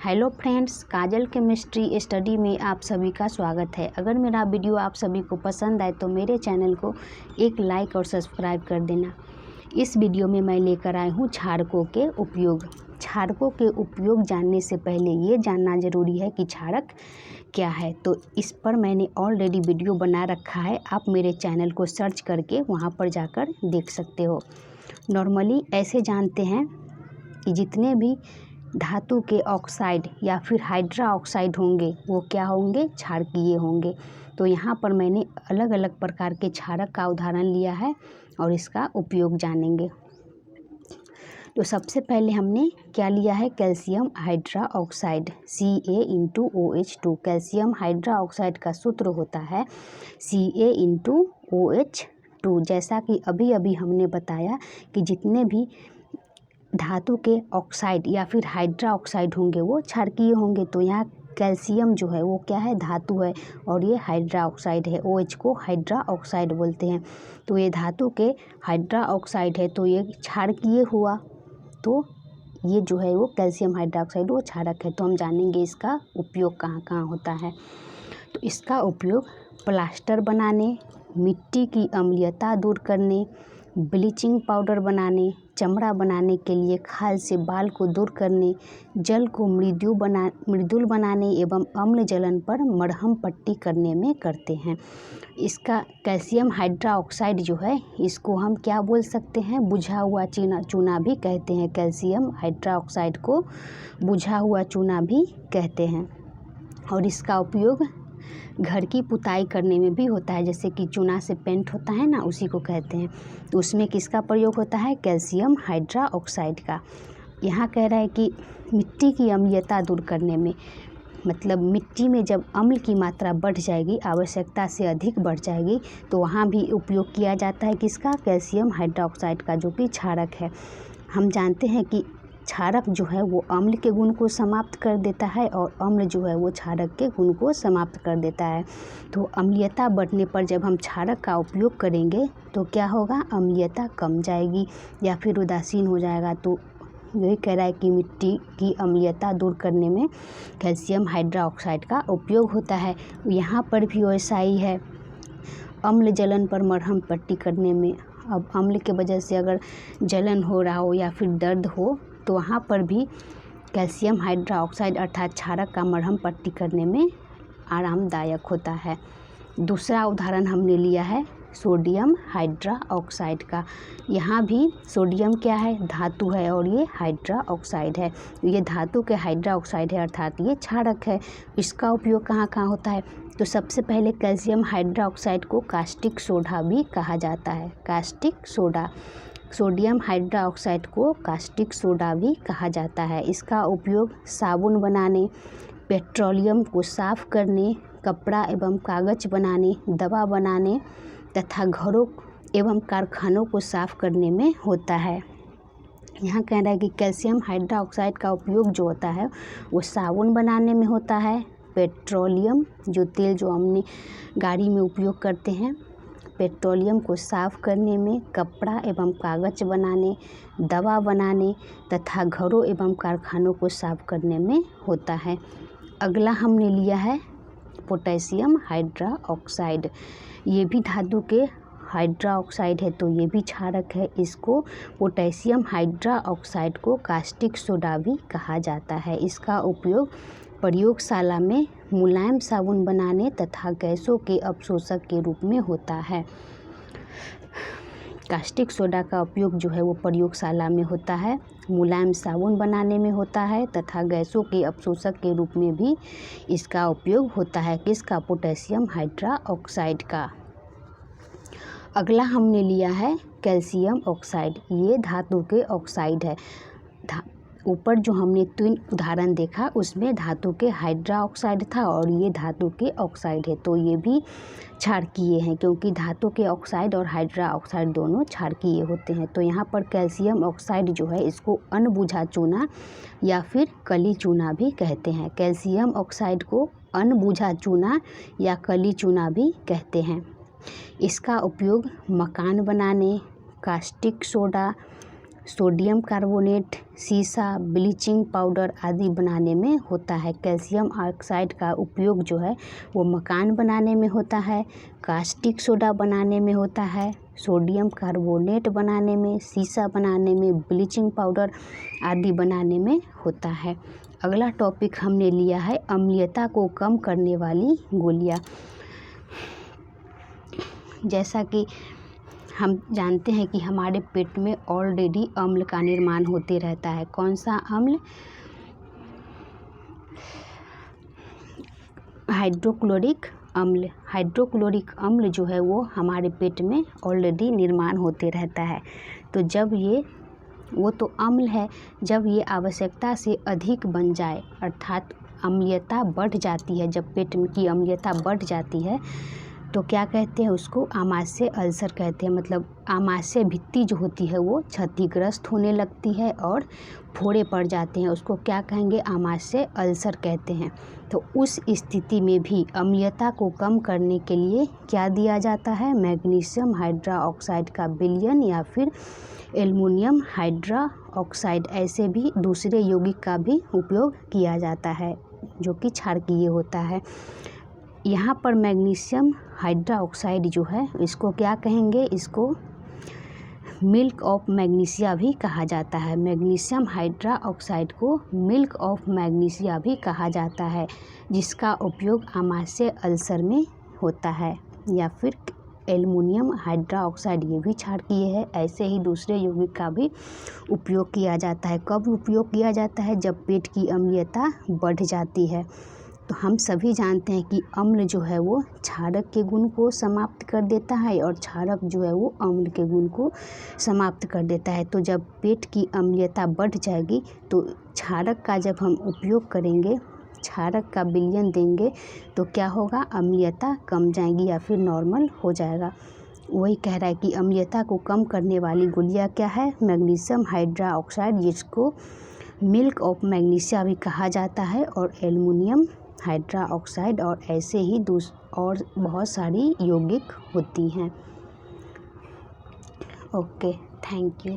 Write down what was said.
Hello friends, काजल chemistry study में आप सभी का स्वागत है। अगर मेरा वीडियो आप सभी को पसंद आए तो मेरे चैनल को एक लाइक और सब्सक्राइब कर देना। इस वीडियो में मैं लेकर आई हूँ क्षारकों के उपयोग। क्षारकों के उपयोग जानने से पहले ये जानना ज़रूरी है कि क्षारक क्या है। तो इस पर मैंने ऑलरेडी वीडियो बना रखा है, आप मेरे चैनल को सर्च करके वहाँ पर जाकर देख सकते हो। नॉर्मली ऐसे जानते हैं कि जितने भी धातु के ऑक्साइड या फिर हाइड्रा ऑक्साइड होंगे वो क्या होंगे, क्षारकीय होंगे। तो यहाँ पर मैंने अलग अलग प्रकार के क्षारक का उदाहरण लिया है और इसका उपयोग जानेंगे। तो सबसे पहले हमने क्या लिया है, calcium hydra oxide Ca(OH2). Calcium hydra oxide का सूत्र होता है Ca(OH2). जैसा कि अभी अभी हमने बताया कि जितने भी धातु के ऑक्साइड या फिर हाइड्रा ऑक्साइड होंगे वो क्षारकीय होंगे। तो यहाँ कैल्शियम जो है वो क्या है, धातु है, और ये हाइड्रा ऑक्साइड है। OH को हाइड्रा ऑक्साइड बोलते हैं। तो ये धातु के हाइड्रा ऑक्साइड है तो ये क्षारकीय हुआ। तो ये जो है वो कैल्शियम हाइड्रा ऑक्साइड वो क्षारक है। तो हम जानेंगे इसका उपयोग कहाँ कहाँ होता है। तो इसका उपयोग प्लास्टर बनाने, मिट्टी की अम्लीयता दूर करने, ब्लीचिंग पाउडर बनाने, चमड़ा बनाने के लिए खाल से बाल को दूर करने, जल को मृदुल बनाने एवं अम्ल जलन पर मरहम पट्टी करने में करते हैं। इसका कैल्शियम हाइड्रा ऑक्साइड जो है इसको हम क्या बोल सकते हैं, बुझा हुआ चूना भी कहते हैं। कैल्शियम हाइड्रा ऑक्साइड को बुझा हुआ चूना भी कहते हैं। और इसका उपयोग घर की पुताई करने में भी होता है, जैसे कि चूना से पेंट होता है ना, उसी को कहते हैं। तो उसमें किसका प्रयोग होता है, कैल्शियम हाइड्रा ऑक्साइड का। यहाँ कह रहा है कि मिट्टी की अम्लीयता दूर करने में, मतलब मिट्टी में जब अम्ल की मात्रा बढ़ जाएगी, आवश्यकता से अधिक बढ़ जाएगी, तो वहाँ भी उपयोग किया जाता है किसका, कैल्शियम हाइड्रा ऑक्साइड का, जो कि क्षारक है। हम जानते हैं कि क्षारक जो है वो अम्ल के गुण को समाप्त कर देता है और अम्ल जो है वो क्षारक के गुण को समाप्त कर देता है। तो अम्लीयता बढ़ने पर जब हम क्षारक का उपयोग करेंगे तो क्या होगा, अम्लीयता कम जाएगी या फिर उदासीन हो जाएगा। तो यही कह रहा है कि मिट्टी की अम्लीयता दूर करने में कैल्शियम हाइड्रा ऑक्साइड का उपयोग होता है। यहाँ पर भी वैसा ही है, अम्ल जलन पर मरहम पट्टी करने में। अब अम्ल के वजह से अगर जलन हो रहा हो या फिर दर्द हो तो वहाँ पर भी कैल्शियम हाइड्रा ऑक्साइड अर्थात क्षारक का मरहम पट्टी करने में आरामदायक होता है। दूसरा उदाहरण हमने लिया है सोडियम हाइड्रा ऑक्साइड का। यहाँ भी सोडियम क्या है, धातु है, और ये हाइड्रा ऑक्साइड है। ये धातु के हाइड्रा ऑक्साइड है अर्थात ये क्षारक है। इसका उपयोग कहाँ कहाँ होता है, तो सबसे पहले कैल्शियम हाइड्रा ऑक्साइड को कास्टिक सोडा भी कहा जाता है। Caustic soda, sodium hydra oxide को कास्टिक सोडा भी कहा जाता है। इसका उपयोग साबुन बनाने, पेट्रोलियम को साफ करने, कपड़ा एवं कागज़ बनाने, दवा बनाने तथा घरों एवं कारखानों को साफ करने में होता है। यहाँ कह रहा है कि कैल्शियम हाइड्रा ऑक्साइड का उपयोग जो होता है वो साबुन बनाने में होता है, पेट्रोलियम जो तेल जो हमने गाड़ी में उपयोग करते हैं, पेट्रोलियम को साफ करने में, कपड़ा एवं कागज़ बनाने, दवा बनाने तथा घरों एवं कारखानों को साफ करने में होता है। अगला हमने लिया है पोटेशियम हाइड्रा ऑक्साइड। ये भी धातु के हाइड्रा ऑक्साइड है तो ये भी क्षारक है। इसको पोटेशियम हाइड्रा ऑक्साइड को कास्टिक सोडा भी कहा जाता है। इसका उपयोग प्रयोगशाला में मुलायम साबुन बनाने तथा गैसों के अवशोषक के रूप में होता है। कास्टिक सोडा का उपयोग जो है वो प्रयोगशाला में होता है, मुलायम साबुन बनाने में होता है तथा गैसों के अवशोषक के रूप में भी इसका उपयोग होता है। किसका, पोटेशियम हाइड्रा ऑक्साइड का। अगला हमने लिया है कैल्शियम ऑक्साइड। ये धातु के ऑक्साइड है। ऊपर जो हमने 3 उदाहरण देखा उसमें धातु के हाइड्रा ऑक्साइड था और ये धातु के ऑक्साइड है। तो ये भी क्षारकीय हैं क्योंकि धातु के ऑक्साइड और हाइड्रा ऑक्साइड दोनों क्षारकीय होते हैं। तो यहाँ पर कैल्शियम ऑक्साइड जो है इसको अनबुझा चूना या फिर कली चूना भी कहते हैं। कैल्शियम ऑक्साइड को अनबुझा चूना या कली चूना भी कहते हैं। इसका उपयोग मकान बनाने, कास्टिक सोडा, सोडियम कार्बोनेट, शीशा, ब्लीचिंग पाउडर आदि बनाने में होता है। कैल्शियम ऑक्साइड का उपयोग जो है वो मकान बनाने में होता है, कास्टिक सोडा बनाने में होता है, सोडियम कार्बोनेट बनाने में, शीशा बनाने में, ब्लीचिंग पाउडर आदि बनाने में होता है। अगला टॉपिक हमने लिया है अम्लीयता को कम करने वाली गोलियां। जैसा कि हम जानते हैं कि हमारे पेट में ऑलरेडी अम्ल का निर्माण होते रहता है। कौन सा अम्ल? हाइड्रोक्लोरिक अम्ल। हाइड्रोक्लोरिक अम्ल जो है वो हमारे पेट में ऑलरेडी निर्माण होते रहता है। तो जब वो तो अम्ल है, जब ये आवश्यकता से अधिक बन जाए अर्थात अम्लीयता बढ़ जाती है, जब पेट की अम्लीयता बढ़ जाती है तो क्या कहते हैं उसको? आमाशय अल्सर कहते हैं। मतलब आमाशय भित्ति जो होती है वो क्षतिग्रस्त होने लगती है और फोड़े पड़ जाते हैं, उसको क्या कहेंगे? आमाशय अल्सर कहते हैं। तो उस स्थिति में भी अम्लीयता को कम करने के लिए क्या दिया जाता है? मैग्नीशियम हाइड्रोक्साइड का विलयन या फिर एल्युमिनियम हाइड्रोक्साइड, ऐसे भी दूसरे यौगिक का भी उपयोग किया जाता है जो कि क्षारकीय होता है। यहाँ पर मैग्नीशियम हाइड्रोक्साइड जो है इसको क्या कहेंगे? इसको मिल्क ऑफ मैग्नीशिया भी कहा जाता है। मैग्नीशियम हाइड्रोक्साइड को मिल्क ऑफ मैग्नीशिया भी कहा जाता है, जिसका उपयोग आमाशय अल्सर में होता है। या फिर एल्युमिनियम हाइड्रोक्साइड, ये भी क्षारकीय है। ऐसे ही दूसरे यौगिक का भी उपयोग किया जाता है। कब उपयोग किया जाता है? जब पेट की अम्लीयता बढ़ जाती है। तो हम सभी जानते हैं कि अम्ल जो है वो क्षारक के गुण को समाप्त कर देता है और क्षारक जो है वो अम्ल के गुण को समाप्त कर देता है। तो जब पेट की अम्लीयता बढ़ जाएगी तो क्षारक का जब हम उपयोग करेंगे, क्षारक का विलयन देंगे तो क्या होगा? अम्लीयता कम जाएगी या फिर नॉर्मल हो जाएगा। वही कह रहा है कि अम्लीयता को कम करने वाली गोलियां क्या है? मैग्नीशियम हाइड्रोक्साइड, जिसको मिल्क ऑफ मैग्नीशिया भी कहा जाता है, और एल्युमिनियम हाइड्रोक्साइड, और ऐसे ही और बहुत सारी यौगिक होती हैं। Okay, thank you.